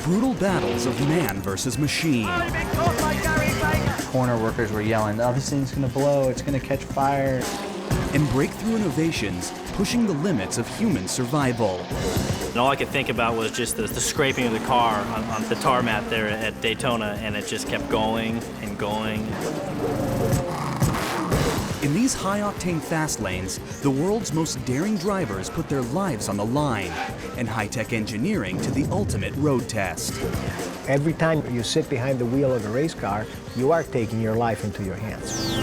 brutal battles of man versus machine. Corner workers were yelling, "Oh, this thing's gonna blow, it's gonna catch fire." And breakthrough innovations pushing the limits of human survival. And all I could think about was just the scraping of the car on the tarmac there at Daytona, and it just kept going and going. In these high-octane fast lanes, the world's most daring drivers put their lives on the line and high-tech engineering to the ultimate road test. Every time you sit behind the wheel of a race car, you are taking your life into your hands.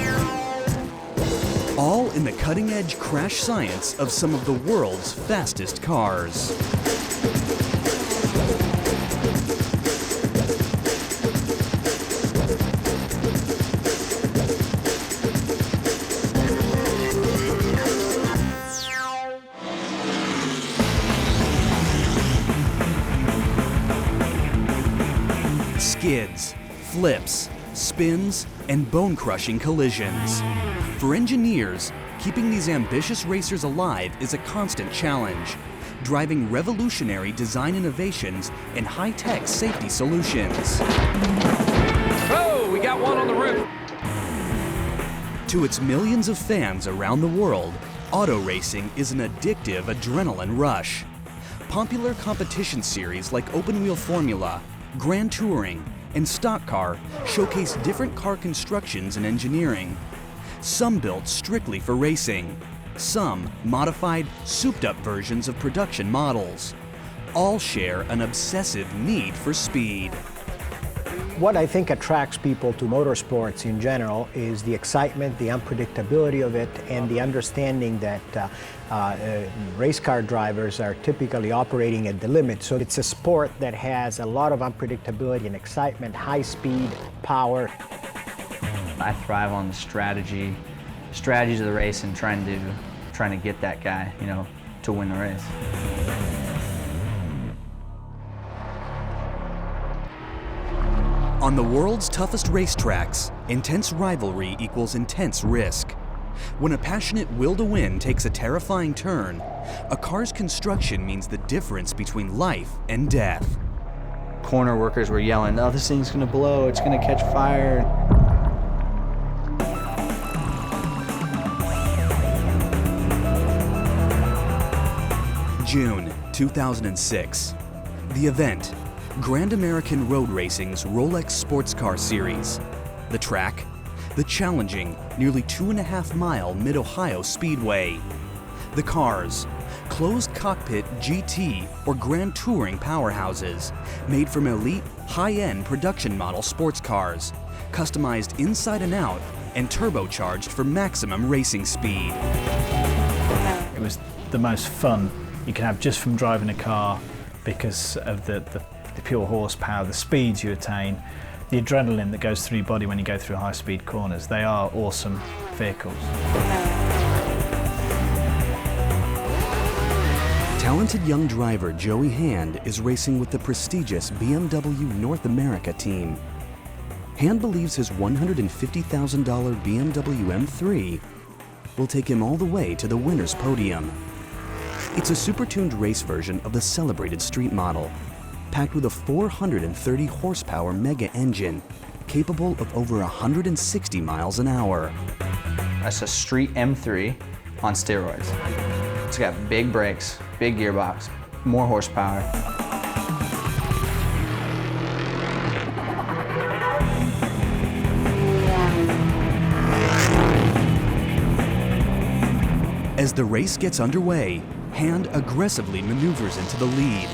All in the cutting-edge crash science of some of the world's fastest cars. Skids, flips, spins, and bone-crushing collisions. For engineers, keeping these ambitious racers alive is a constant challenge, driving revolutionary design innovations and high-tech safety solutions. Oh, we got one on the roof. To its millions of fans around the world, auto racing is an addictive adrenaline rush. Popular competition series like Open Wheel Formula, Grand Touring, and Stock Car showcase different car constructions and engineering. Some built strictly for racing, some modified, souped-up versions of production models. All share an obsessive need for speed. What I think attracts people to motorsports in general is the excitement, the unpredictability of it, and the understanding that race car drivers are typically operating at the limit. So it's a sport that has a lot of unpredictability and excitement, high speed, power. I thrive on the strategies of the race and trying to get that guy, to win the race. On the world's toughest racetracks, intense rivalry equals intense risk. When a passionate will to win takes a terrifying turn, a car's construction means the difference between life and death. Corner workers were yelling, "Oh, this thing's gonna blow, it's gonna catch fire." June 2006. The event, Grand American Road Racing's Rolex Sports Car Series. The track, the challenging, nearly 2.5-mile Mid-Ohio Speedway. The cars, closed cockpit GT or Grand Touring powerhouses, made from elite, high-end production model sports cars, customized inside and out and turbocharged for maximum racing speed. It was the most fun you can have just from driving a car because of the pure horsepower, the speeds you attain, the adrenaline that goes through your body when you go through high-speed corners. They are awesome vehicles. Talented young driver Joey Hand is racing with the prestigious BMW North America team. Hand believes his $150,000 BMW M3 will take him all the way to the winner's podium. It's a super-tuned race version of the celebrated street model, packed with a 430 horsepower mega engine, capable of over 160 miles an hour. That's a street M3 on steroids. It's got big brakes, big gearbox, more horsepower. As the race gets underway, Hand aggressively maneuvers into the lead.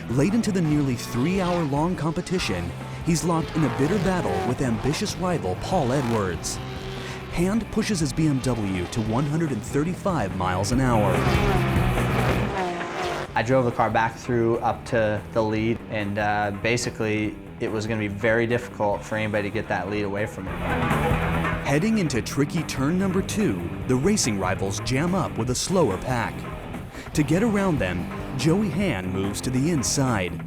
Late into the nearly 3-hour-long competition, he's locked in a bitter battle with ambitious rival Paul Edwards. Hand pushes his BMW to 135 miles an hour. I drove the car back through up to the lead, and basically it was going to be very difficult for anybody to get that lead away from me. Heading into tricky turn number 2, the racing rivals jam up with a slower pack. To get around them, Joey Hand moves to the inside.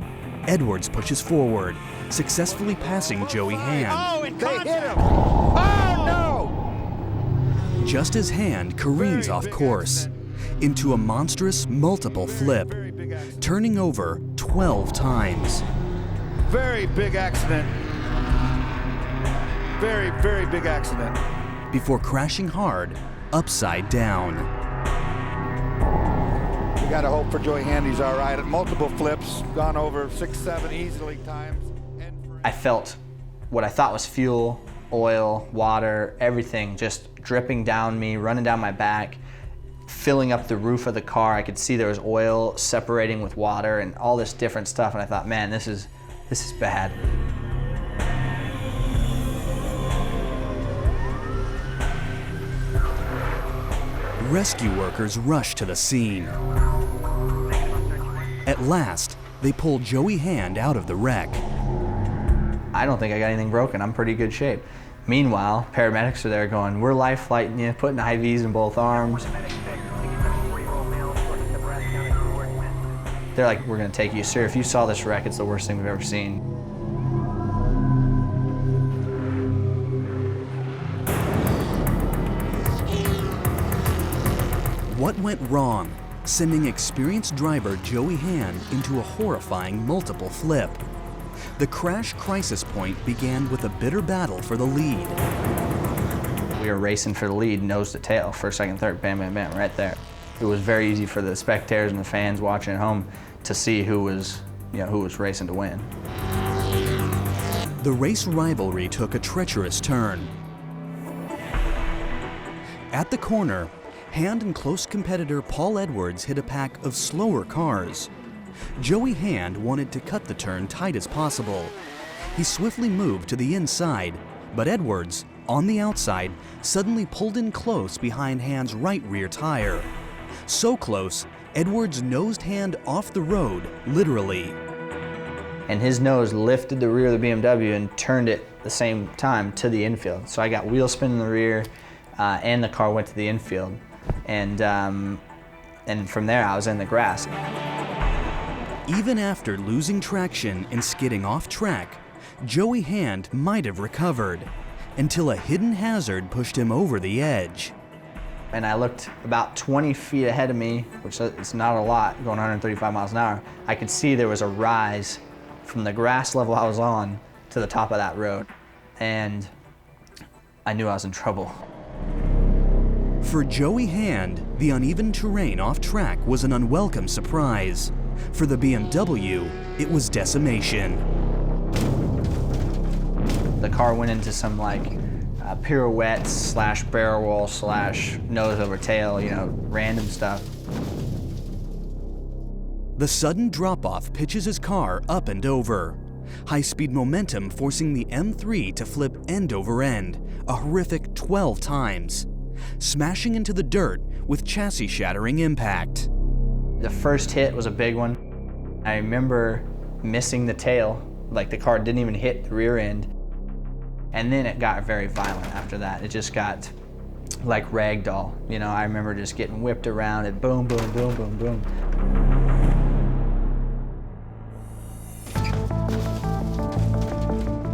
Edwards pushes forward, successfully passing Joey Hand. Oh, and they hit him! Oh, no! Just as Hand careens off course into a monstrous multiple flip, turning over 12 times. Very big accident. Very, very big accident. Before crashing hard, upside down. We got to hope for Joey Handy's all right. Multiple flips, gone over 6, 7 easily times. I felt what I thought was fuel, oil, water, everything just dripping down me, running down my back, filling up the roof of the car. I could see there was oil separating with water and all this different stuff, and I thought, man, this is bad. Rescue workers rushed to the scene. At last, they pulled Joey Hand out of the wreck. I don't think I got anything broken. I'm in pretty good shape. Meanwhile, paramedics are there going, we're life flighting you, putting IVs in both arms. They're like, we're gonna take you, sir. If you saw this wreck, it's the worst thing we've ever seen. What went wrong, sending experienced driver Joey Hand into a horrifying multiple flip? The crash crisis point began with a bitter battle for the lead. We were racing for the lead, nose to tail, first, second, third, bam, bam, bam, right there. It was very easy for the spectators and the fans watching at home to see who was racing to win. The race rivalry took a treacherous turn. At the corner, Hand and close competitor Paul Edwards hit a pack of slower cars. Joey Hand wanted to cut the turn tight as possible. He swiftly moved to the inside, but Edwards, on the outside, suddenly pulled in close behind Hand's right rear tire. So close, Edwards nosed Hand off the road, literally. And his nose lifted the rear of the BMW and turned it at the same time to the infield. So I got wheel spin in the rear, and the car went to the infield. And from there, I was in the grass. Even after losing traction and skidding off track, Joey Hand might have recovered, until a hidden hazard pushed him over the edge. And I looked about 20 feet ahead of me, which is not a lot, going 135 miles an hour. I could see there was a rise from the grass level I was on to the top of that road. And I knew I was in trouble. For Joey Hand, the uneven terrain off track was an unwelcome surprise. For the BMW, it was decimation. The car went into some pirouettes slash barrel roll slash nose over tail, random stuff. The sudden drop-off pitches his car up and over. High-speed momentum forcing the M3 to flip end over end, a horrific 12 times. Smashing into the dirt with chassis-shattering impact. The first hit was a big one. I remember missing the tail, the car didn't even hit the rear end. And then it got very violent after that. It just got like ragdoll. I remember just getting whipped around and boom, boom, boom, boom, boom.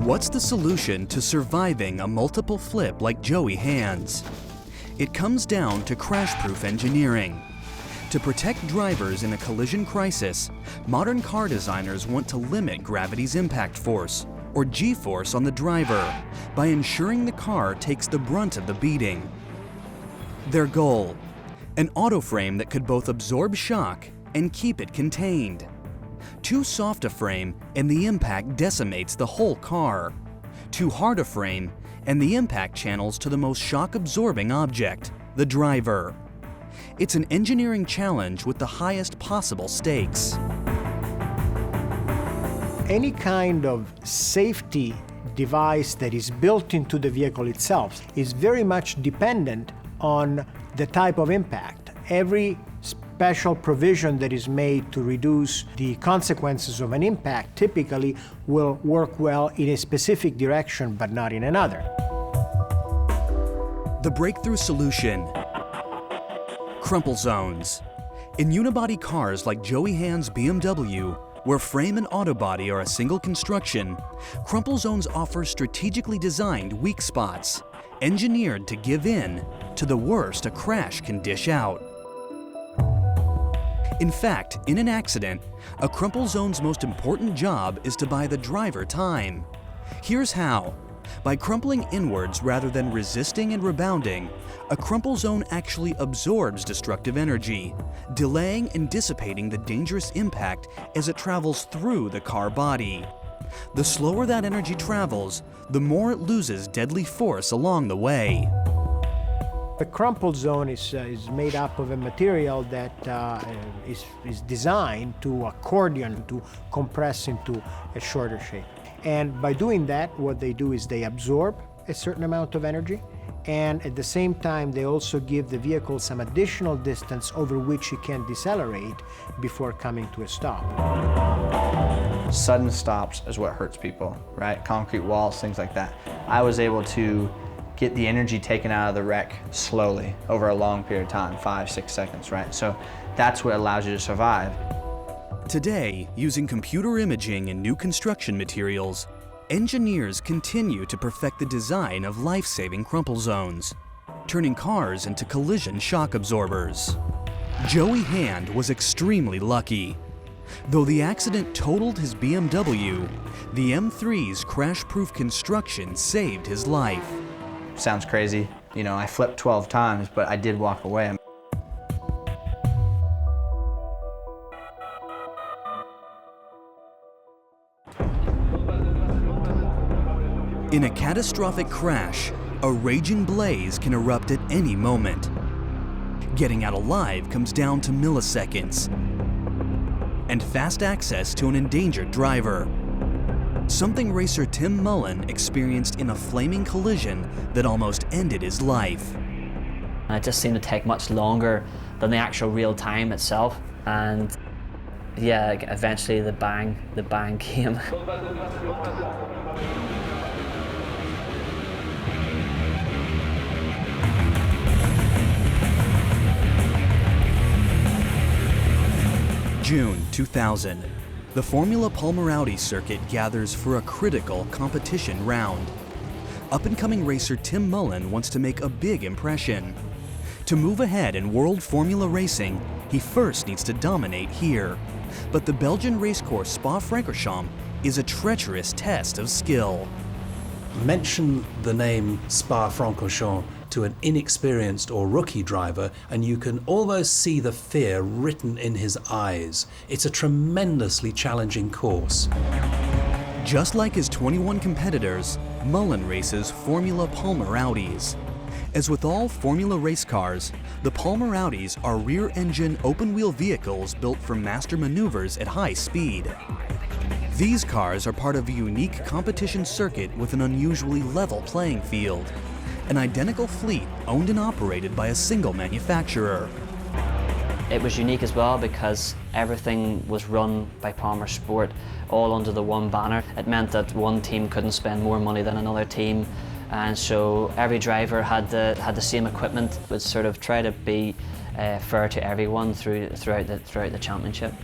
What's the solution to surviving a multiple flip like Joey Hand's? It comes down to crash-proof engineering. To protect drivers in a collision crisis, modern car designers want to limit gravity's impact force, or G-force, on the driver by ensuring the car takes the brunt of the beating. Their goal: an autoframe that could both absorb shock and keep it contained. Too soft a frame and the impact decimates the whole car. Too hard a frame and the impact channels to the most shock-absorbing object, the driver. It's an engineering challenge with the highest possible stakes. Any kind of safety device that is built into the vehicle itself is very much dependent on the type of impact. Every special provision that is made to reduce the consequences of an impact typically will work well in a specific direction but not in another. The breakthrough solution: crumple zones. In unibody cars like Joey Hand's BMW, where frame and autobody are a single construction, crumple zones offer strategically designed weak spots, engineered to give in to the worst a crash can dish out. In fact, in an accident, a crumple zone's most important job is to buy the driver time. Here's how. By crumpling inwards rather than resisting and rebounding, a crumple zone actually absorbs destructive energy, delaying and dissipating the dangerous impact as it travels through the car body. The slower that energy travels, the more it loses deadly force along the way. The crumple zone is made up of a material that is designed to accordion, to compress into a shorter shape. And by doing that, what they do is they absorb a certain amount of energy, and at the same time, they also give the vehicle some additional distance over which it can decelerate before coming to a stop. Sudden stops is what hurts people, right? Concrete walls, things like that. I was able to get the energy taken out of the wreck slowly over a long period of time, 5-6 seconds, right? So that's what allows you to survive. Today, using computer imaging and new construction materials, engineers continue to perfect the design of life-saving crumple zones, turning cars into collision shock absorbers. Joey Hand was extremely lucky. Though the accident totaled his BMW, the M3's crash-proof construction saved his life. Sounds crazy. You know, I flipped 12 times, but I did walk away. In a catastrophic crash, a raging blaze can erupt at any moment. Getting out alive comes down to milliseconds, and fast access to an endangered driver. Something racer Tim Mullen experienced in a flaming collision that almost ended his life. It just seemed to take much longer than the actual real time itself, and yeah, eventually the bang came. June 2000, the Formula Palmer-Audi circuit gathers for a critical competition round. Up-and-coming racer Tim Mullen wants to make a big impression. To move ahead in world Formula racing, he first needs to dominate here. But the Belgian racecourse Spa-Francorchamps is a treacherous test of skill. Mention the name Spa-Francorchamps to an inexperienced or rookie driver and you can almost see the fear written in his eyes. It's a tremendously challenging course. Just like his 21 competitors, Mullen races Formula Palmer-Audis. As with all Formula race cars, the Palmer-Audis are rear-engine open-wheel vehicles built for master maneuvers at high speed. These cars are part of a unique competition circuit with an unusually level playing field. An identical fleet owned and operated by a single manufacturer. It was unique as well because everything was run by Palmer Sport, all under the one banner. It meant that one team couldn't spend more money than another team, and so every driver had the same equipment. Would sort of try to be fair to everyone throughout the championship.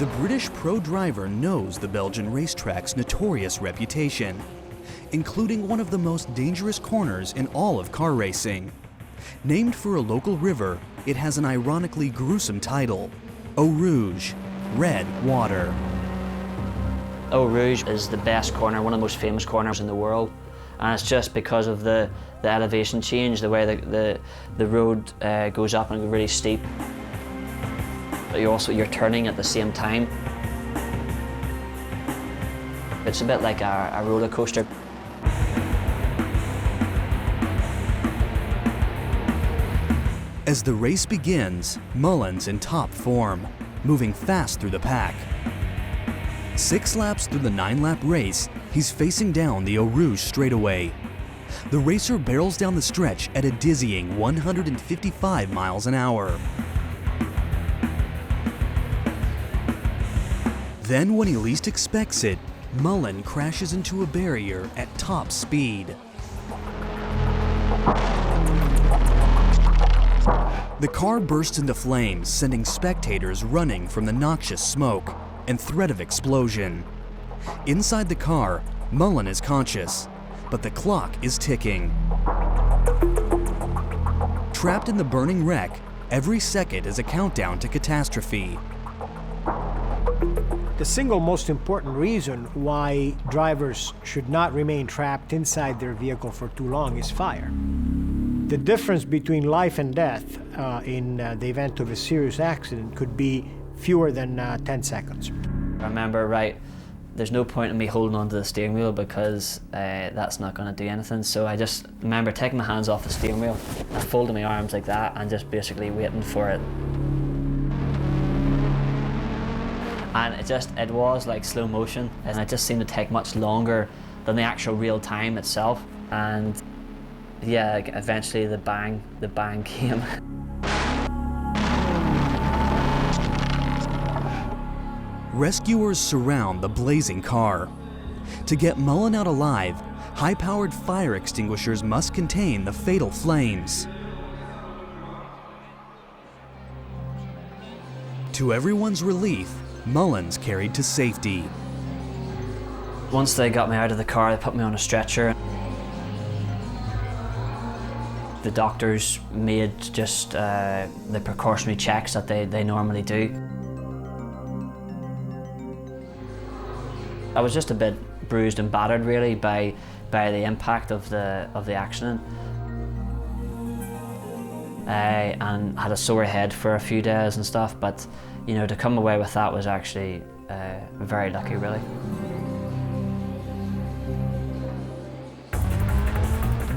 The British pro driver knows the Belgian racetrack's notorious reputation, including one of the most dangerous corners in all of car racing. Named for a local river, it has an ironically gruesome title, Eau Rouge, Red Water. Eau Rouge is the best corner, one of the most famous corners in the world, and it's just because of the elevation change, the way the road goes up and really steep. You're turning at the same time. It's a bit like a roller coaster. As the race begins, Mullen's in top form, moving fast through the pack. 6 laps through the 9-lap race, he's facing down the Eau Rouge straightaway. The racer barrels down the stretch at a dizzying 155 miles an hour. Then, when he least expects it, Mullen crashes into a barrier at top speed. The car bursts into flames, sending spectators running from the noxious smoke and threat of explosion. Inside the car, Mullen is conscious, but the clock is ticking. Trapped in the burning wreck, Every second is a countdown to catastrophe. The single most important reason why drivers should not remain trapped inside their vehicle for too long is fire. The difference between life and death in the event of a serious accident could be fewer than 10 seconds. I remember, right, there's no point in me holding onto the steering wheel because that's not going to do anything. So I just remember taking my hands off the steering wheel and folding my arms like that and just basically waiting for it. And it was like slow motion, and it just seemed to take much longer than the actual real time itself. And yeah, eventually the bang came. Rescuers surround the blazing car. To get Mullen out alive, high-powered fire extinguishers must contain the fatal flames. To everyone's relief, Mullen's carried to safety. Once they got me out of the car, they put me on a stretcher. The doctors made just the precautionary checks that they normally do. I was just a bit bruised and battered really by the impact of the accident. And had a sore head for a few days and stuff, but you know, to come away with that was actually very lucky, really.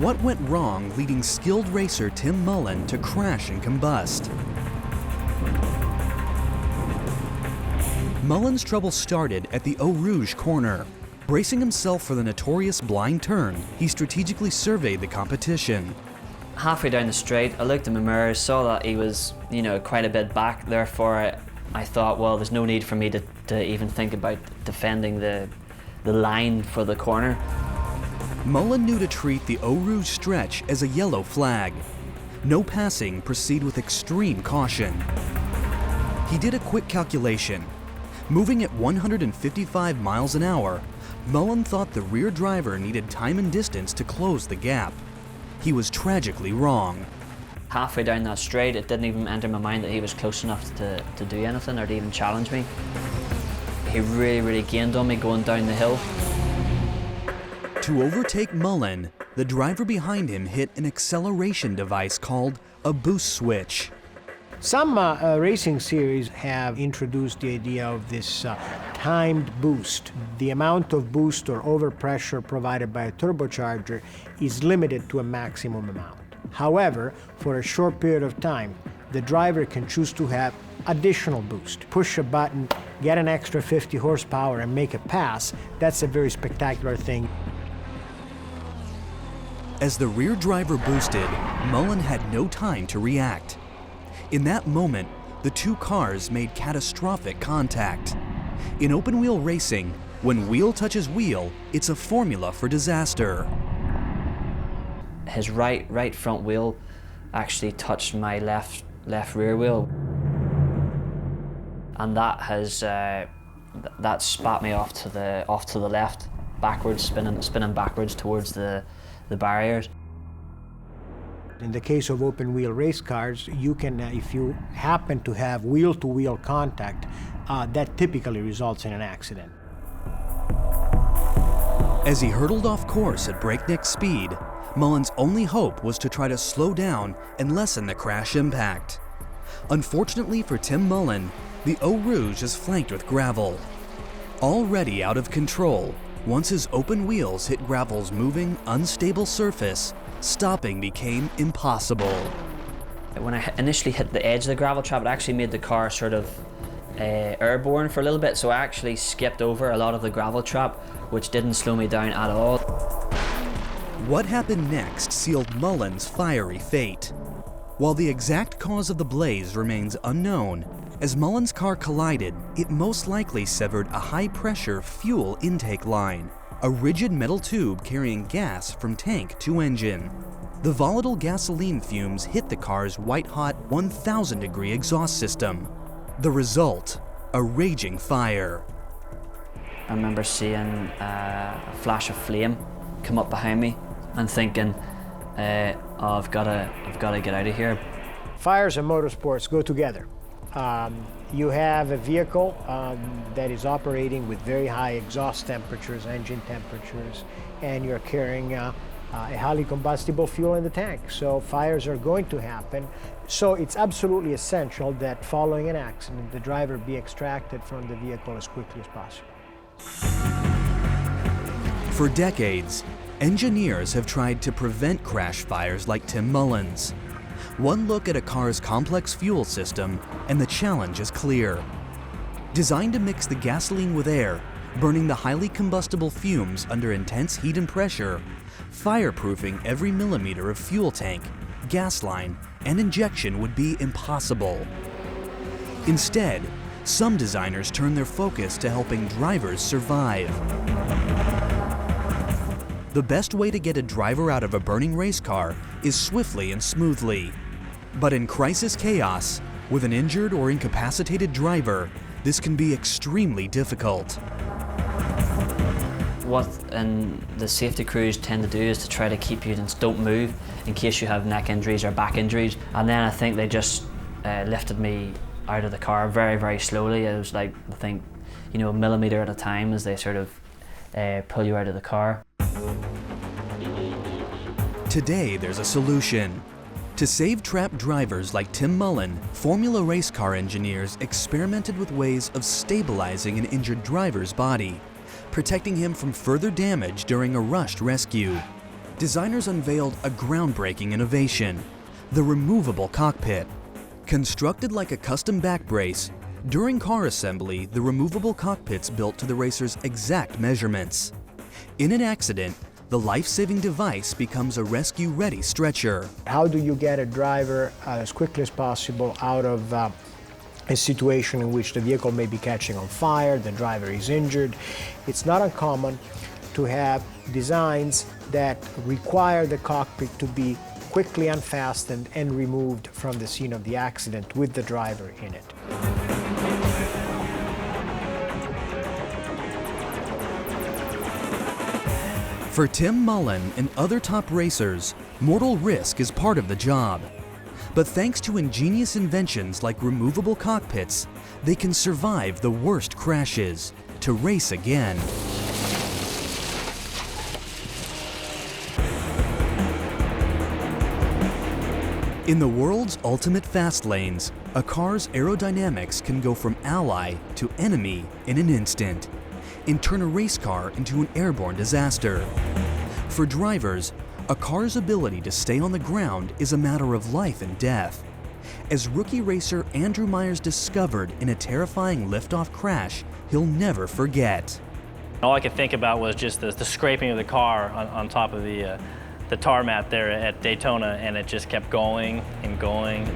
What went wrong leading skilled racer Tim Mullen to crash and combust? Mullen's trouble started at the Eau Rouge corner. Bracing himself for the notorious blind turn, he strategically surveyed the competition. Halfway down the straight, I looked in the mirror, saw that he was, you know, quite a bit back. Therefore, I thought, well, there's no need for me to even think about defending the line for the corner. Mullen knew to treat the Eau Rouge stretch as a yellow flag. No passing, proceed with extreme caution. He did a quick calculation. Moving at 155 miles an hour, Mullen thought the rear driver needed time and distance to close the gap. He was tragically wrong. Halfway down that straight, it didn't even enter my mind that he was close enough to do anything or to even challenge me. He really gained on me going down the hill. To overtake Mullen, the driver behind him hit an acceleration device called a boost switch. Some racing series have introduced the idea of this timed boost. The amount of boost or overpressure provided by a turbocharger is limited to a maximum amount. However, for a short period of time, the driver can choose to have additional boost. Push a button, get an extra 50 horsepower and make a pass. That's a very spectacular thing. As the rear driver boosted, Mullen had no time to react. In that moment, the two cars made catastrophic contact. In open-wheel racing, when wheel touches wheel, it's a formula for disaster. His right front wheel actually touched my left rear wheel, and that has that spat me off to the left, backwards, spinning backwards towards the barriers. In the case of open-wheel race cars, you can, if you happen to have wheel-to-wheel contact, that typically results in an accident. As he hurtled off course at breakneck speed, Mullen's only hope was to try to slow down and lessen the crash impact. Unfortunately for Tim Mullen, the Eau Rouge is flanked with gravel. Already out of control, once his open wheels hit gravel's moving, unstable surface, stopping became impossible. When I initially hit the edge of the gravel trap, it actually made the car sort of airborne for a little bit, so I actually skipped over a lot of the gravel trap, which didn't slow me down at all. What happened next sealed Mullen's fiery fate. While the exact cause of the blaze remains unknown, as Mullen's car collided, it most likely severed a high-pressure fuel intake line, a rigid metal tube carrying gas from tank to engine. The volatile gasoline fumes hit the car's white-hot 1,000-degree exhaust system. The result, a raging fire. I remember seeing a flash of flame come up behind me and thinking, I've got to get out of here. Fires and motorsports go together. You have a vehicle that is operating with very high exhaust temperatures, engine temperatures, and you're carrying a highly combustible fuel in the tank. So fires are going to happen. So it's absolutely essential that following an accident, the driver be extracted from the vehicle as quickly as possible. For decades, engineers have tried to prevent crash fires like Tim Mullen's. One look at a car's complex fuel system and the challenge is clear. Designed to mix the gasoline with air, burning the highly combustible fumes under intense heat and pressure, fireproofing every millimeter of fuel tank, gas line, and injection would be impossible. Instead, some designers turn their focus to helping drivers survive. The best way to get a driver out of a burning race car is swiftly and smoothly. But in crisis chaos, with an injured or incapacitated driver, this can be extremely difficult. What the safety crews tend to do is to try to keep you and don't move in case you have neck injuries or back injuries. And then I think they just lifted me out of the car very, very slowly. It was like, I think, you know, a millimeter at a time as they sort of pull you out of the car. Today, there's a solution. To save trapped drivers like Tim Mullen, Formula race car engineers experimented with ways of stabilizing an injured driver's body, protecting him from further damage during a rushed rescue. Designers unveiled a groundbreaking innovation, the removable cockpit. Constructed like a custom back brace, during car assembly, the removable cockpit's built to the racer's exact measurements. In an accident, the life-saving device becomes a rescue-ready stretcher. How do you get a driver as quickly as possible out of a situation in which the vehicle may be catching on fire, the driver is injured? It's not uncommon to have designs that require the cockpit to be quickly unfastened and removed from the scene of the accident with the driver in it. For Tim Mullen and other top racers, mortal risk is part of the job. But thanks to ingenious inventions like removable cockpits, they can survive the worst crashes to race again. In the world's ultimate fast lanes, a car's aerodynamics can go from ally to enemy in an instant, and turn a race car into an airborne disaster. For drivers, a car's ability to stay on the ground is a matter of life and death. As rookie racer Andrew Myers discovered in a terrifying liftoff crash he'll never forget. All I could think about was just the scraping of the car on top of the tarmac there at Daytona, and it just kept going and going.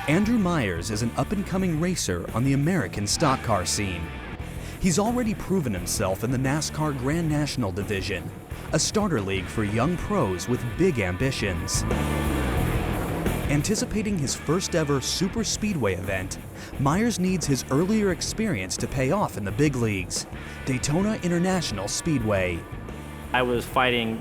Andrew Myers is an up-and-coming racer on the American stock car scene. He's already proven himself in the NASCAR Grand National Division, a starter league for young pros with big ambitions. Anticipating his first ever super speedway event, Myers needs his earlier experience to pay off in the big leagues, Daytona International Speedway. I was fighting,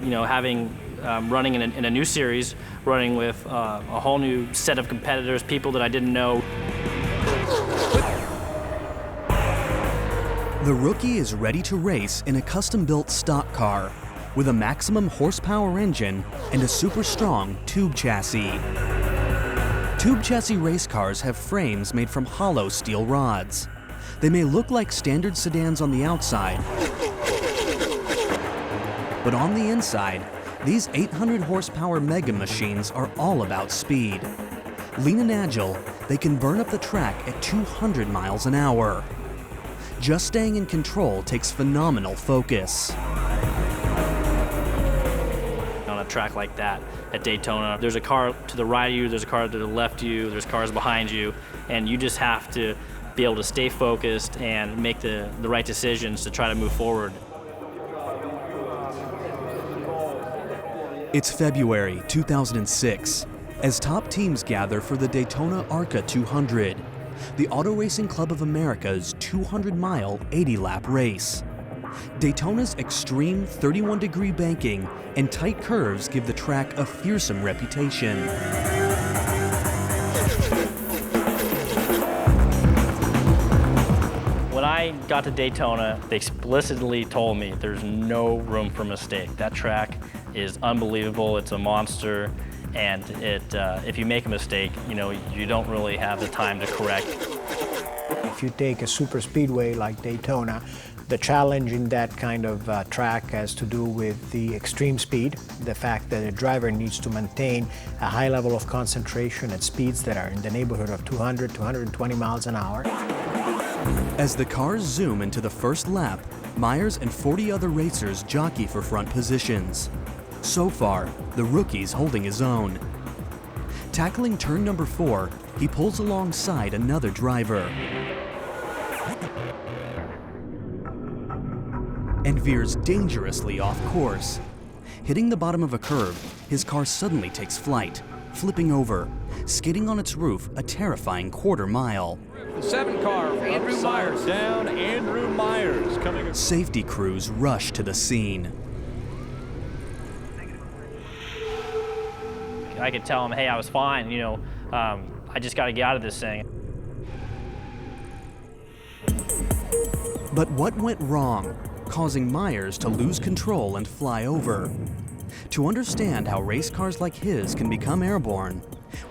running in a new series, running with a whole new set of competitors, people that I didn't know. The rookie is ready to race in a custom-built stock car with a maximum horsepower engine and a super strong tube chassis. Tube chassis race cars have frames made from hollow steel rods. They may look like standard sedans on the outside, but on the inside, these 800 horsepower mega machines are all about speed. Lean and agile, they can burn up the track at 200 miles an hour. Just staying in control takes phenomenal focus. On a track like that at Daytona, there's a car to the right of you, there's a car to the left of you, there's cars behind you, and you just have to be able to stay focused and make the right decisions to try to move forward. It's February 2006, as top teams gather for the Daytona ARCA 200, the Auto Racing Club of America's 200-mile, 80-lap race. Daytona's extreme 31-degree banking and tight curves give the track a fearsome reputation. When I got to Daytona, they explicitly told me there's no room for mistake. That track is unbelievable, it's a monster, and if you make a mistake, you don't really have the time to correct. If you take a super speedway like Daytona, the challenge in that kind of track has to do with the extreme speed, the fact that a driver needs to maintain a high level of concentration at speeds that are in the neighborhood of 200 to 120 miles an hour. As the cars zoom into the first lap, Myers and 40 other racers jockey for front positions. So far, the rookie's holding his own. Tackling turn number 4, he pulls alongside another driver and veers dangerously off course. Hitting the bottom of a curve, his car suddenly takes flight, flipping over, skidding on its roof a terrifying quarter-mile. The 7 car, Andrew Myers down, Andrew Myers coming. Safety crews rush to the scene. I could tell him, hey, I was fine, I just got to get out of this thing. But what went wrong, causing Myers to lose control and fly over? To understand how race cars like his can become airborne,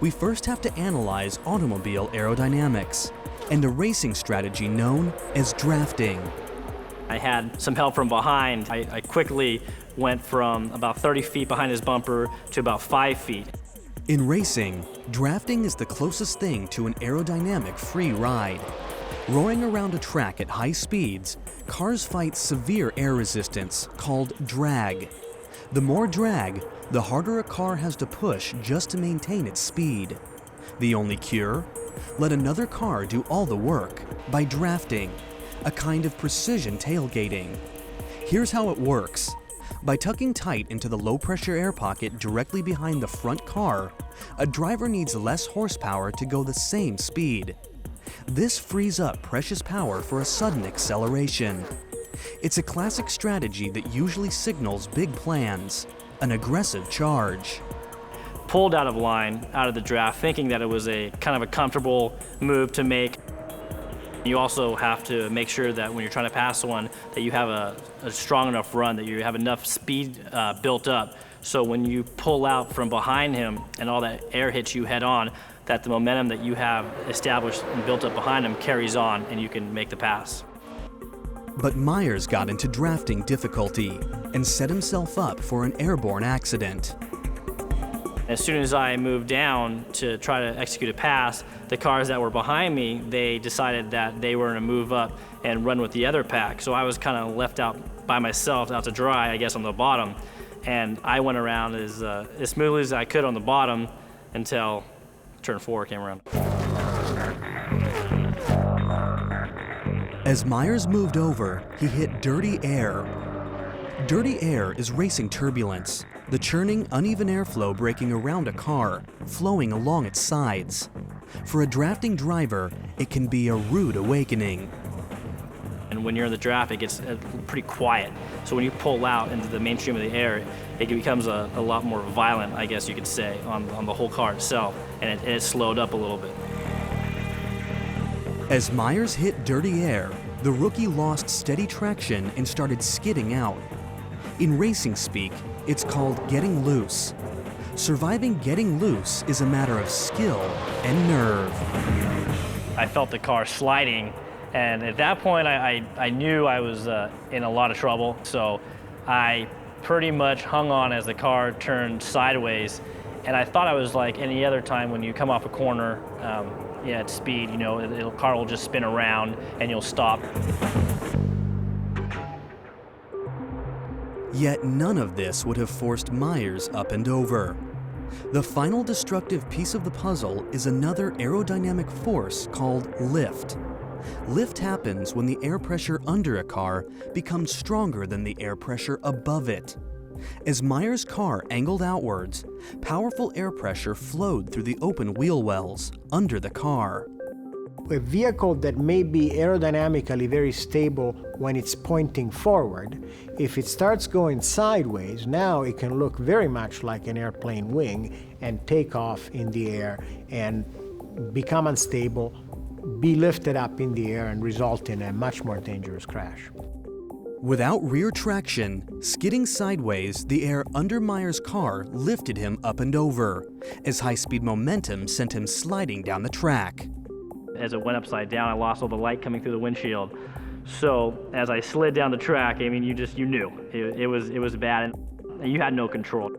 we first have to analyze automobile aerodynamics and a racing strategy known as drafting. I had some help from behind. I quickly went from about 30 feet behind his bumper to about 5 feet. In racing, drafting is the closest thing to an aerodynamic free ride. Roaring around a track at high speeds, cars fight severe air resistance called drag. The more drag, the harder a car has to push just to maintain its speed. The only cure? Let another car do all the work by drafting, a kind of precision tailgating. Here's how it works. By tucking tight into the low-pressure air pocket directly behind the front car, a driver needs less horsepower to go the same speed. This frees up precious power for a sudden acceleration. It's a classic strategy that usually signals big plans, an aggressive charge. Pulled out of line, out of the draft, thinking that it was a kind of a comfortable move to make. You also have to make sure that when you're trying to pass one, that you have a strong enough run, that you have enough speed built up. So when you pull out from behind him and all that air hits you head on, that the momentum that you have established and built up behind him carries on and you can make the pass. But Myers got into drafting difficulty and set himself up for an airborne accident. As soon as I moved down to try to execute a pass, the cars that were behind me, they decided that they were going to move up and run with the other pack. So I was kind of left out by myself, out to dry, I guess, on the bottom. And I went around as smoothly as I could on the bottom until turn 4 came around. As Myers moved over, he hit dirty air. Dirty air is racing turbulence, the churning, uneven airflow breaking around a car, flowing along its sides. For a drafting driver, it can be a rude awakening. And when you're in the draft, it gets pretty quiet. So when you pull out into the mainstream of the air, it becomes a lot more violent, I guess you could say, on the whole car itself, and it slowed up a little bit. As Myers hit dirty air, the rookie lost steady traction and started skidding out. In racing speak, it's called getting loose. Surviving getting loose is a matter of skill and nerve. I felt the car sliding, and at that point I knew I was in a lot of trouble, so I pretty much hung on as the car turned sideways, and I thought I was like any other time when you come off a corner at speed, the car will just spin around and you'll stop. Yet none of this would have forced Myers up and over. The final destructive piece of the puzzle is another aerodynamic force called lift. Lift happens when the air pressure under a car becomes stronger than the air pressure above it. As Myers' car angled outwards, powerful air pressure flowed through the open wheel wells under the car. A vehicle that may be aerodynamically very stable when it's pointing forward, if it starts going sideways, now it can look very much like an airplane wing and take off in the air and become unstable, be lifted up in the air and result in a much more dangerous crash. Without rear traction, skidding sideways, the air under Meyer's car lifted him up and over, as high-speed momentum sent him sliding down the track. As it went upside down, I lost all the light coming through the windshield. So as I slid down the track, I mean, you knew it was bad, and you had no control.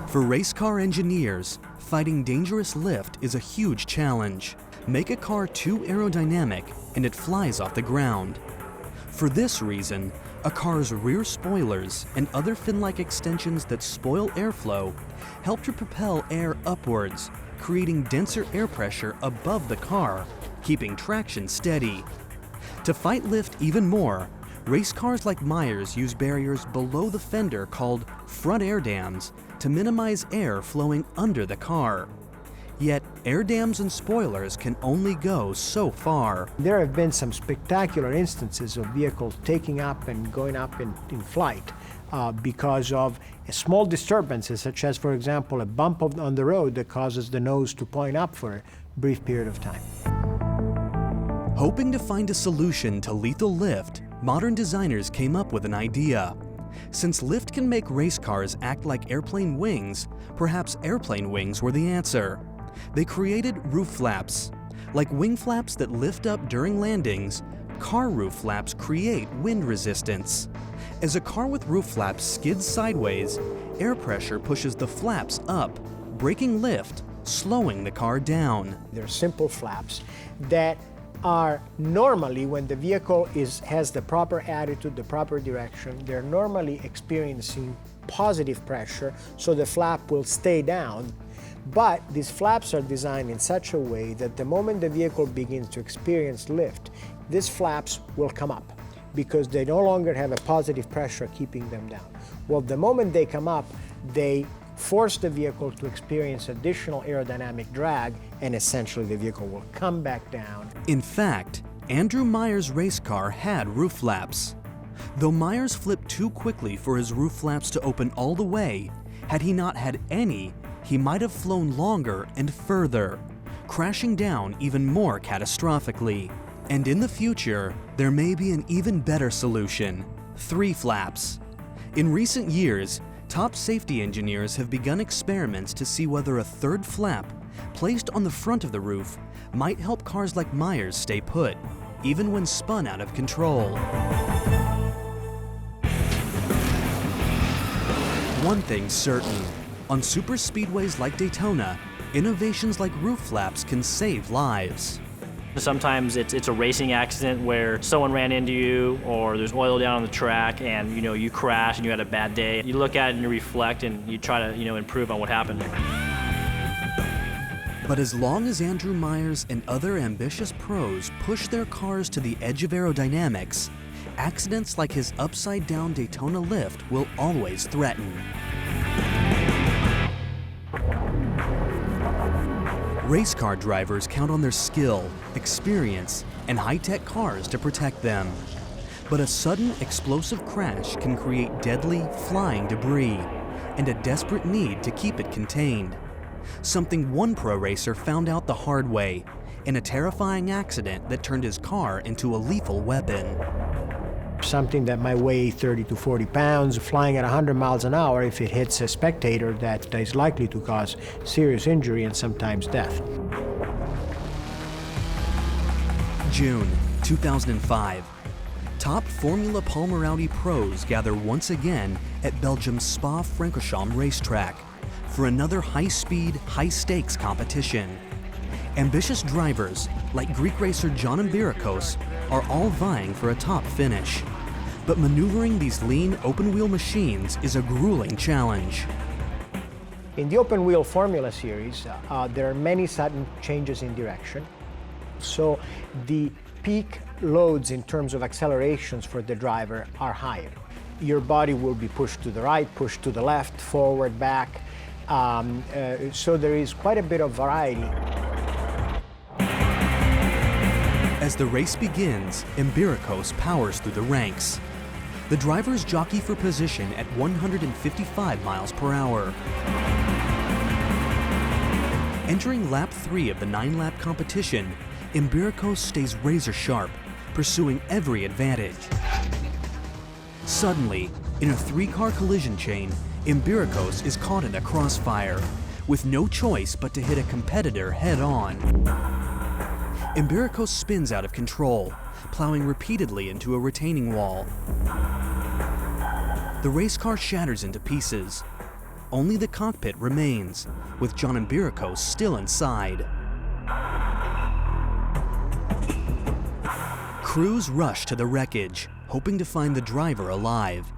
For race car engineers, fighting dangerous lift is a huge challenge. Make a car too aerodynamic and it flies off the ground. For this reason, a car's rear spoilers and other fin-like extensions that spoil airflow help to propel air upwards, creating denser air pressure above the car, keeping traction steady. To fight lift even more, race cars like Meyer's use barriers below the fender called front air dams to minimize air flowing under the car. Yet, air dams and spoilers can only go so far. There have been some spectacular instances of vehicles taking up and going up in flight because of small disturbances, such as, for example, a bump on the road that causes the nose to point up for a brief period of time. Hoping to find a solution to lethal lift, modern designers came up with an idea. Since lift can make race cars act like airplane wings, perhaps airplane wings were the answer. They created roof flaps. Like wing flaps that lift up during landings, car roof flaps create wind resistance. As a car with roof flaps skids sideways, air pressure pushes the flaps up, breaking lift, slowing the car down. They're simple flaps that are normally, when the vehicle has the proper attitude, the proper direction, they're normally experiencing positive pressure, so the flap will stay down. But these flaps are designed in such a way that the moment the vehicle begins to experience lift, these flaps will come up because they no longer have a positive pressure keeping them down. Well, the moment they come up, they force the vehicle to experience additional aerodynamic drag, and essentially the vehicle will come back down. In fact, Andrew Meyer's race car had roof flaps. Though Meyer's flipped too quickly for his roof flaps to open all the way, had he not had any, he might have flown longer and further, crashing down even more catastrophically. And in the future, there may be an even better solution: 3 flaps. In recent years, top safety engineers have begun experiments to see whether a 3rd flap, placed on the front of the roof, might help cars like Meyer's stay put, even when spun out of control. One thing's certain: on superspeedways like Daytona, innovations like roof flaps can save lives. Sometimes it's a racing accident where someone ran into you, or there's oil down on the track and you crash and you had a bad day. You look at it and you reflect and you try to improve on what happened. But as long as Andrew Meyer's and other ambitious pros push their cars to the edge of aerodynamics, accidents like his upside-down Daytona lift will always threaten. Race car drivers count on their skill, experience, and high-tech cars to protect them. But a sudden explosive crash can create deadly, flying debris, and a desperate need to keep it contained. Something one pro racer found out the hard way, in a terrifying accident that turned his car into a lethal weapon. Something that might weigh 30 to 40 pounds, flying at 100 miles an hour, if it hits a spectator, that is likely to cause serious injury and sometimes death. June 2005. Top Formula Palmer Audi pros gather once again at Belgium's Spa-Francorchamps racetrack for another high-speed, high-stakes competition. Ambitious drivers, like Greek racer John Ambirikos, are all vying for a top finish. But maneuvering these lean, open-wheel machines is a grueling challenge. In the open-wheel Formula Series, there are many sudden changes in direction. So the peak loads in terms of accelerations for the driver are higher. Your body will be pushed to the right, pushed to the left, forward, back. So there is quite a bit of variety. As the race begins, Imbirikos powers through the ranks. The drivers jockey for position at 155 miles per hour. Entering lap 3 of the 9-lap competition, Imbirikos stays razor sharp, pursuing every advantage. Suddenly, in a 3-car collision chain, Imbirikos is caught in a crossfire, with no choice but to hit a competitor head-on. Imbirikos spins out of control, plowing repeatedly into a retaining wall. The race car shatters into pieces. Only the cockpit remains, with John Imbirikos still inside. Crews rush to the wreckage, hoping to find the driver alive.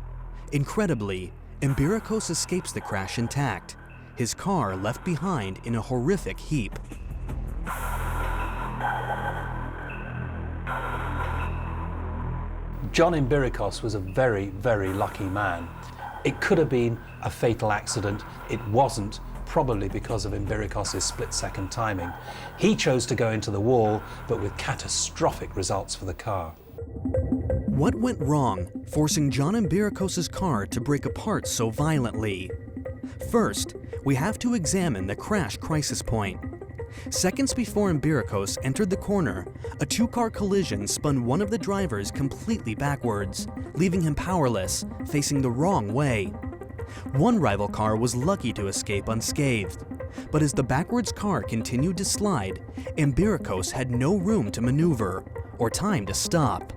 Incredibly, Imbirikos escapes the crash intact, his car left behind in a horrific heap. John Imbirikos was a very, very lucky man. It could have been a fatal accident. It wasn't, probably because of Imbirikos' split-second timing. He chose to go into the wall, but with catastrophic results for the car. What went wrong, forcing John Imbirikos' car to break apart so violently? First, we have to examine the crash crisis point. Seconds before Imbirikos entered the corner, a 2-car collision spun one of the drivers completely backwards, leaving him powerless, facing the wrong way. One rival car was lucky to escape unscathed, but as the backwards car continued to slide, Imbirikos had no room to maneuver or time to stop.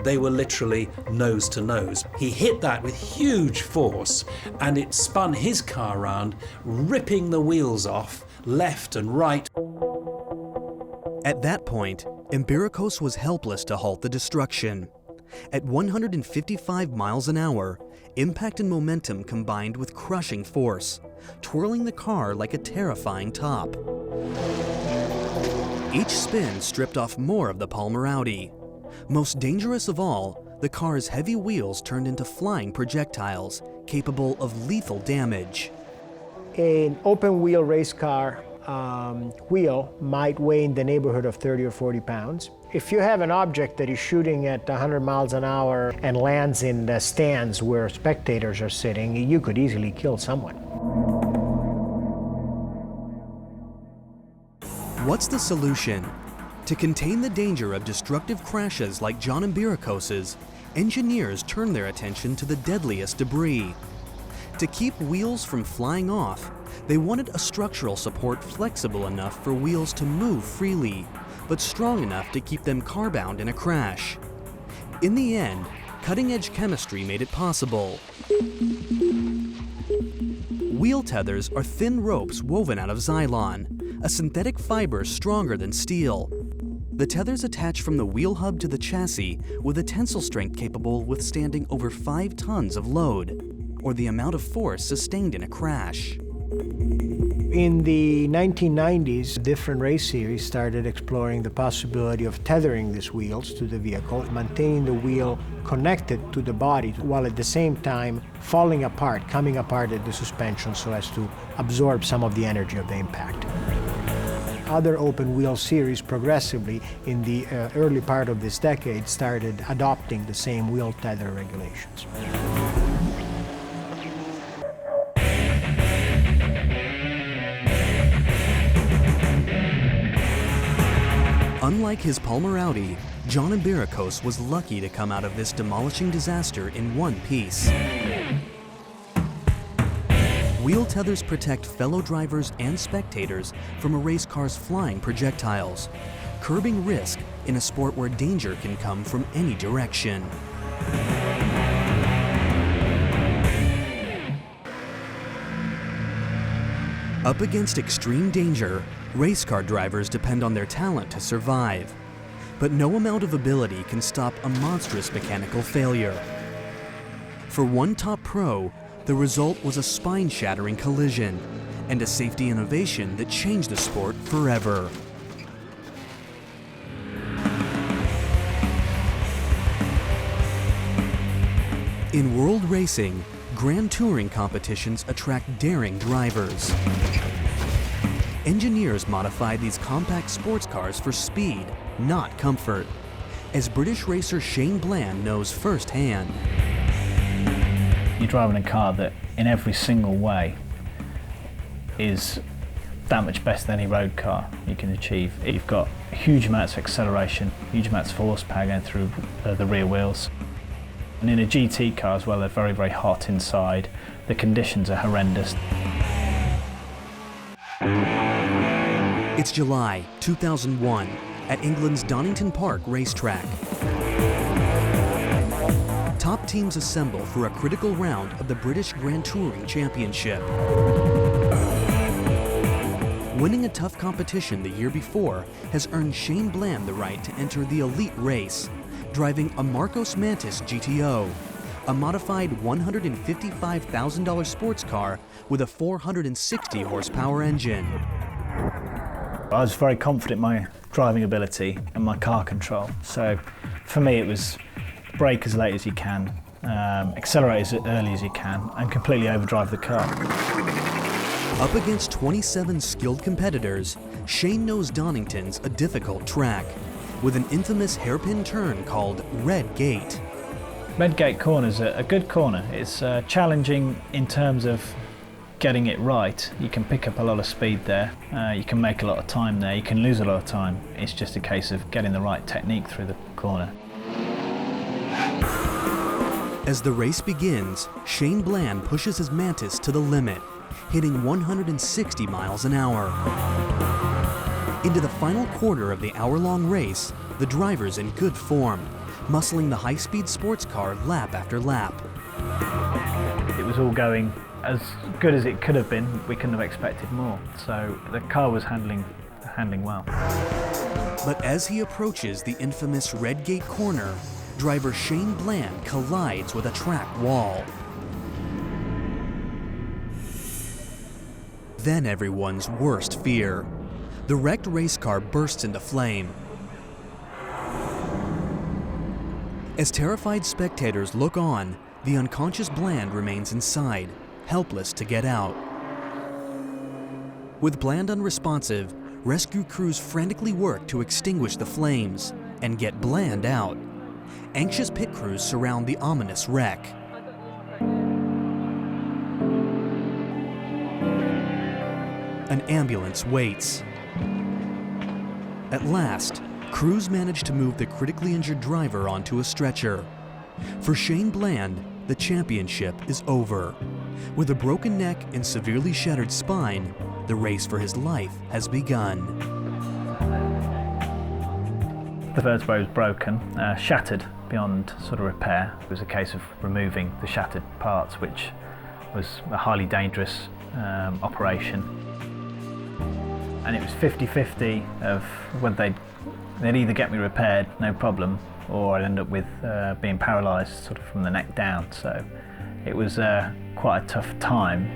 They were literally nose to nose. He hit that with huge force, and it spun his car around, ripping the wheels off left and right. At that point, Imbirikos was helpless to halt the destruction. At 155 miles an hour, impact and momentum combined with crushing force, twirling the car like a terrifying top. Each spin stripped off more of the Palmer Audi. Most dangerous of all, the car's heavy wheels turned into flying projectiles, capable of lethal damage. An open-wheel race car wheel might weigh in the neighborhood of 30 or 40 pounds. If you have an object that is shooting at 100 miles an hour and lands in the stands where spectators are sitting, you could easily kill someone. What's the solution? To contain the danger of destructive crashes like John Imbirikos's, engineers turned their attention to the deadliest debris. To keep wheels from flying off, they wanted a structural support flexible enough for wheels to move freely, but strong enough to keep them car-bound in a crash. In the end, cutting-edge chemistry made it possible. Wheel tethers are thin ropes woven out of Xylon, a synthetic fiber stronger than steel. The tethers attach from the wheel hub to the chassis with a tensile strength capable of withstanding over 5 tons of load, or the amount of force sustained in a crash. In the 1990s, different race series started exploring the possibility of tethering these wheels to the vehicle, maintaining the wheel connected to the body, while at the same time falling apart, coming apart at the suspension so as to absorb some of the energy of the impact. Other open wheel series progressively in the early part of this decade started adopting the same wheel tether regulations. Unlike his Palmer Audi, John Imbirikos was lucky to come out of this demolishing disaster in one piece. Wheel tethers protect fellow drivers and spectators from a race car's flying projectiles, curbing risk in a sport where danger can come from any direction. Up against extreme danger, race car drivers depend on their talent to survive. But no amount of ability can stop a monstrous mechanical failure. For one top pro, the result was a spine-shattering collision and a safety innovation that changed the sport forever. In world racing, Grand Touring competitions attract daring drivers. Engineers modified these compact sports cars for speed, not comfort, as British racer Shane Bland knows firsthand. You're driving a car that, in every single way, is that much better than any road car you can achieve. You've got huge amounts of acceleration, huge amounts of horsepower going through the rear wheels. And in a GT car as well, they're very, very hot inside. The conditions are horrendous. It's July 2001 at England's Donington Park racetrack. Top teams assemble for a critical round of the British Grand Touring Championship. Winning a tough competition the year before has earned Shane Bland the right to enter the elite race, driving a Marcos Mantis GTO, a modified $155,000 sports car with a 460 horsepower engine. I was very confident in my driving ability and my car control. So for me it was brake as late as you can, accelerate as early as you can, and completely overdrive the car. Up against 27 skilled competitors, Shane knows Donington's a difficult track, with an infamous hairpin turn called Red Gate. Red Gate corner's a good corner. It's challenging in terms of getting it right. You can pick up a lot of speed there, you can make a lot of time there, you can lose a lot of time. It's just a case of getting the right technique through the corner. As the race begins, Shane Bland pushes his Mantis to the limit, hitting 160 miles an hour. Into the final quarter of the hour-long race, the driver's in good form, muscling the high-speed sports car lap after lap. It was all going as good as it could have been. We couldn't have expected more. So the car was handling well. But as he approaches the infamous Red Gate corner, driver Shane Bland collides with a track wall. Then everyone's worst fear. The wrecked race car bursts into flame. As terrified spectators look on, the unconscious Bland remains inside, helpless to get out. With Bland unresponsive, rescue crews frantically work to extinguish the flames and get Bland out. Anxious pit crews surround the ominous wreck. An ambulance waits. At last, crews manage to move the critically injured driver onto a stretcher. For Shane Bland, the championship is over. With a broken neck and severely shattered spine, the race for his life has begun. The vertebrae was broken, shattered beyond sort of repair. It was a case of removing the shattered parts, which was a highly dangerous operation. And it was 50-50 of whether they'd either get me repaired, no problem, or I'd end up with being paralysed sort of from the neck down. So it was quite a tough time.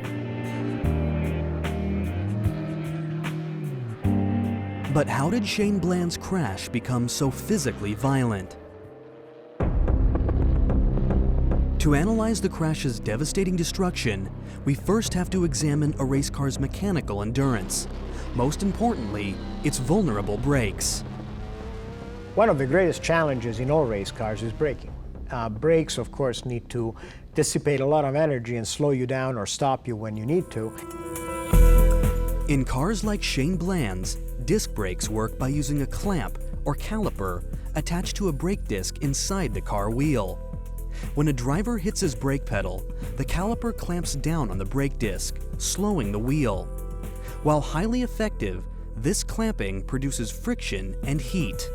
But how did Shane Bland's crash become so physically violent? To analyze the crash's devastating destruction, we first have to examine a race car's mechanical endurance. Most importantly, its vulnerable brakes. One of the greatest challenges in all race cars is braking. Brakes, of course, need to dissipate a lot of energy and slow you down or stop you when you need to. In cars like Shane Bland's, disc brakes work by using a clamp or caliper attached to a brake disc inside the car wheel. When a driver hits his brake pedal, the caliper clamps down on the brake disc, slowing the wheel. While highly effective, this clamping produces friction and heat.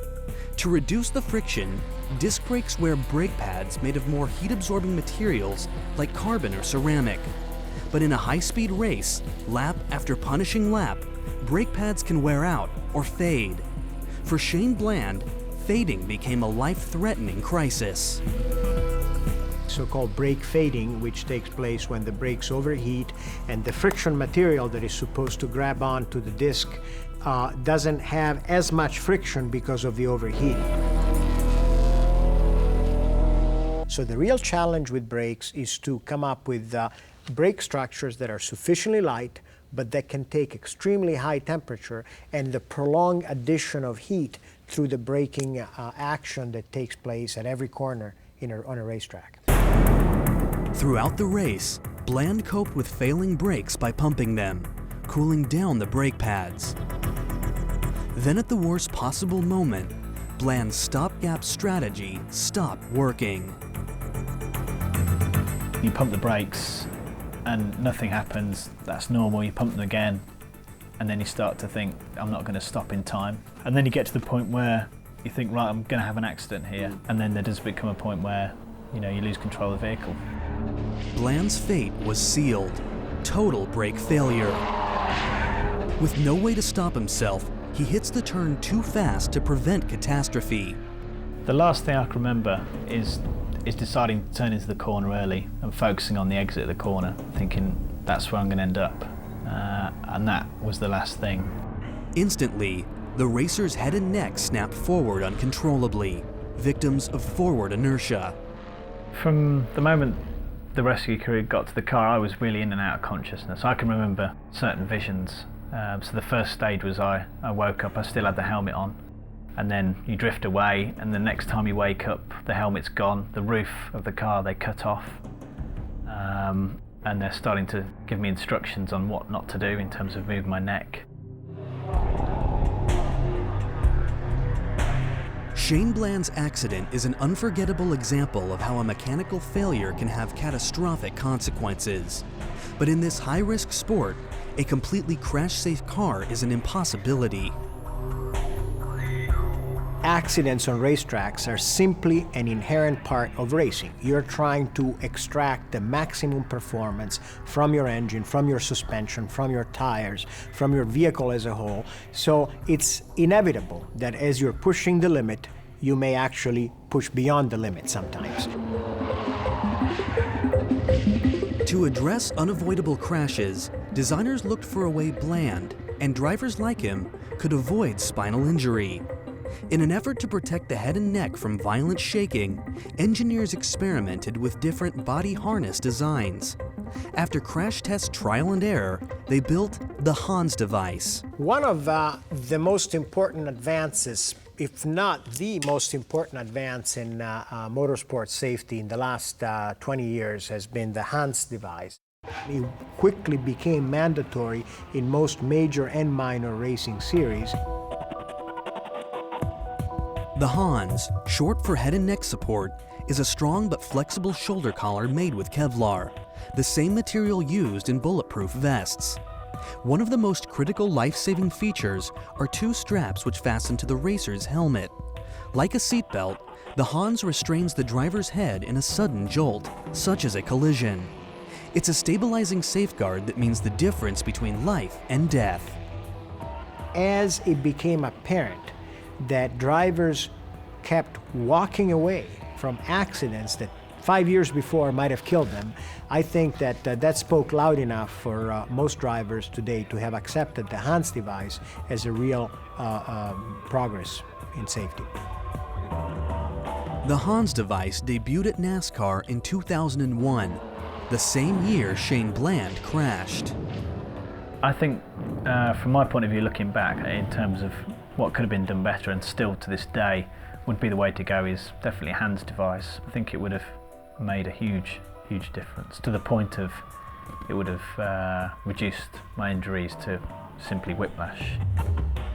To reduce the friction, disc brakes wear brake pads made of more heat-absorbing materials like carbon or ceramic. But in a high-speed race, lap after punishing lap, brake pads can wear out or fade. For Shane Bland, fading became a life-threatening crisis. So-called brake fading, which takes place when the brakes overheat and the friction material that is supposed to grab onto the disc doesn't have as much friction because of the overheating. So the real challenge with brakes is to come up with brake structures that are sufficiently light, but that can take extremely high temperature and the prolonged addition of heat through the braking action that takes place at every corner on a racetrack. Throughout the race, Bland coped with failing brakes by pumping them, cooling down the brake pads. Then at the worst possible moment, Bland's stopgap strategy stopped working. You pump the brakes and nothing happens, that's normal. You pump them again and then you start to think, I'm not going to stop in time. And then you get to the point where you think, right, I'm going to have an accident here. And then there does become a point where, you lose control of the vehicle. Bland's fate was sealed. Total brake failure. With no way to stop himself, he hits the turn too fast to prevent catastrophe. The last thing I can remember is deciding to turn into the corner early and focusing on the exit of the corner, thinking that's where I'm going to end up. And that was the last thing. Instantly, the racer's head and neck snapped forward uncontrollably, victims of forward inertia. From the moment the rescue crew got to the car, I was really in and out of consciousness. I can remember certain visions. So the first stage was I woke up, I still had the helmet on. And then you drift away, and the next time you wake up, the helmet's gone. The roof of the car they cut off. And they're starting to give me instructions on what not to do in terms of moving my neck. Shane Bland's accident is an unforgettable example of how a mechanical failure can have catastrophic consequences. But in this high-risk sport, a completely crash-safe car is an impossibility. Accidents on racetracks are simply an inherent part of racing. You're trying to extract the maximum performance from your engine, from your suspension, from your tires, from your vehicle as a whole. So it's inevitable that as you're pushing the limit, you may actually push beyond the limit sometimes. To address unavoidable crashes, designers looked for a way Bland, and drivers like him, could avoid spinal injury. In an effort to protect the head and neck from violent shaking, engineers experimented with different body harness designs. After crash test trial and error, they built the Hans device. One of the most important advances, if not the most important advance in motorsport safety in the last 20 years, has been the Hans device. It quickly became mandatory in most major and minor racing series. The Hans, short for head and neck support, is a strong but flexible shoulder collar made with Kevlar, the same material used in bulletproof vests. One of the most critical life-saving features are two straps which fasten to the racer's helmet. Like a seatbelt, the Hans restrains the driver's head in a sudden jolt, such as a collision. It's a stabilizing safeguard that means the difference between life and death. As it became apparent that drivers kept walking away from accidents that 5 years before might have killed them, I think that that spoke loud enough for most drivers today to have accepted the Hans device as a real progress in safety. The Hans device debuted at NASCAR in 2001, the same year Shane Bland crashed. I think, from my point of view, looking back in terms of what could have been done better and still to this day would be the way to go is definitely a Hans device. I think it would have made a huge difference, to the point of it would have reduced my injuries to simply whiplash.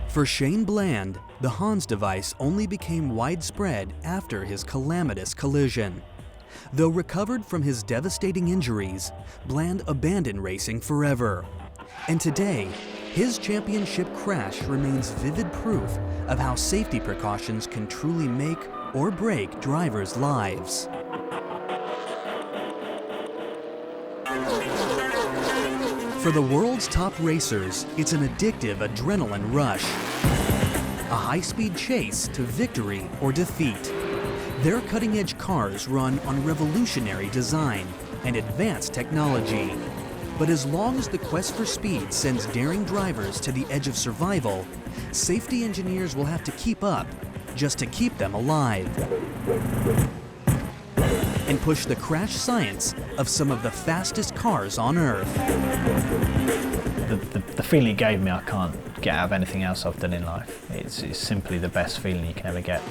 For Shane Bland, the Hans device only became widespread after his calamitous collision. Though recovered from his devastating injuries, Bland abandoned racing forever. And today, his championship crash remains vivid proof of how safety precautions can truly make or break drivers' lives. For the world's top racers, it's an addictive adrenaline rush. A high-speed chase to victory or defeat. Their cutting-edge cars run on revolutionary design and advanced technology. But as long as the quest for speed sends daring drivers to the edge of survival, safety engineers will have to keep up just to keep them alive. and push the crash science of some of the fastest cars on Earth. The feeling it gave me, I can't get out of anything else I've done in life. It's simply the best feeling you can ever get.